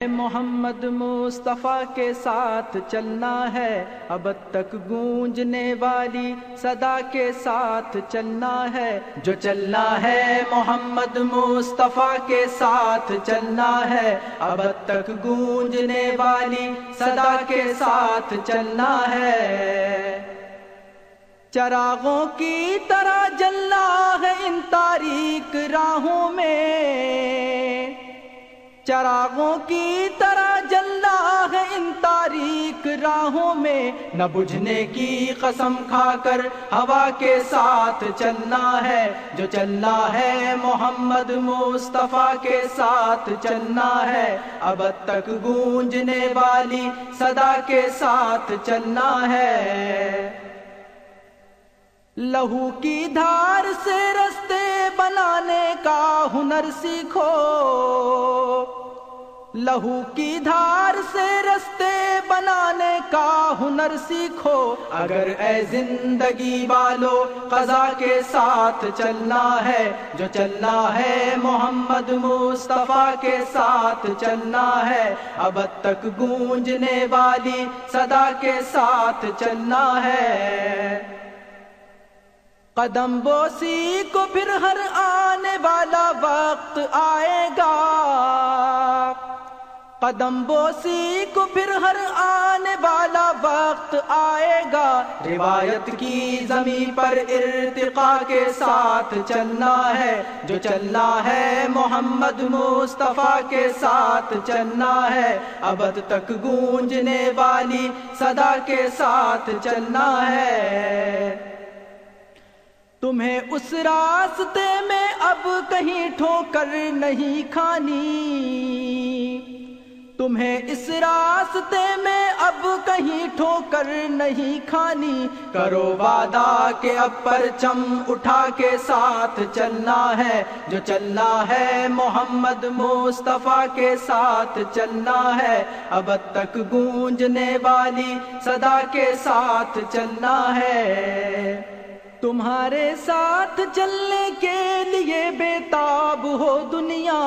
محمد مصطفیٰ کے ساتھ چلنا ہے، اب تک گونجنے والی صدا کے ساتھ چلنا ہے، جو چلنا ہے محمد مصطفیٰ کے ساتھ چلنا ہے، اب تک گونجنے والی صدا کے ساتھ چلنا ہے۔ چراغوں کی طرح جلنا ہے ان تاریک راہوں میں، چراغوں کی طرح جلنا ہے ان تاریک راہوں میں، نہ بجھنے کی قسم کھا کر ہوا کے ساتھ چلنا ہے، جو چلنا ہے محمد مصطفیٰ کے ساتھ چلنا ہے، اب تک گونجنے والی صدا کے ساتھ چلنا ہے۔ لہو کی دھار سے رستے بنانے کا ہنر سیکھو، لہو کی دھار سے رستے بنانے کا ہنر سیکھو، اگر اے زندگی والو قضا کے ساتھ چلنا ہے، جو چلنا ہے محمد مصطفیٰ کے ساتھ چلنا ہے، اب تک گونجنے والی صدا کے ساتھ چلنا ہے۔ قدم بوسی کو پھر ہر آنے والا وقت آئے گا، قدم بوسی کو پھر ہر آنے والا وقت آئے گا، روایت کی زمین پر ارتقاء کے ساتھ چلنا ہے، جو چلنا ہے محمد مصطفیٰ کے ساتھ چلنا ہے، ابد تک گونجنے والی صدا کے ساتھ چلنا ہے۔ تمہیں اس راستے میں اب کہیں ٹھوکر نہیں کھانی، تمہیں اس راستے میں اب کہیں ٹھوکر نہیں کھانی، کرو وعدہ کہ اب پرچم اٹھا کے ساتھ چلنا ہے، جو چلنا ہے محمد مصطفیٰ کے ساتھ چلنا ہے، اب تک گونجنے والی صدا کے ساتھ چلنا ہے۔ تمہارے ساتھ چلنے کے لیے بےتاب ہو دنیا،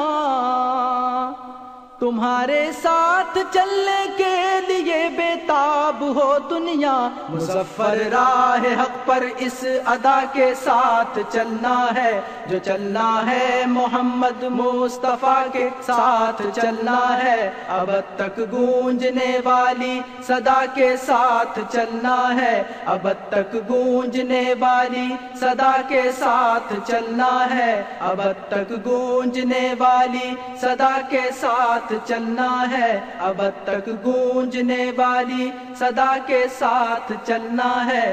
تمہارے ساتھ چلنے کے لیے بےتاب ہو دنیا، مظفر راہ حق پر اس ادا کے ساتھ چلنا ہے، جو چلنا ہے محمد مصطفیٰ کے ساتھ چلنا ہے، اب تک گونجنے والی صدا کے ساتھ چلنا ہے، اب تک گونجنے والی صدا کے ساتھ چلنا ہے، اب تک گونجنے والی صدا کے ساتھ چلنا ہے، اب تک گونجنے والی صدا کے ساتھ چلنا ہے۔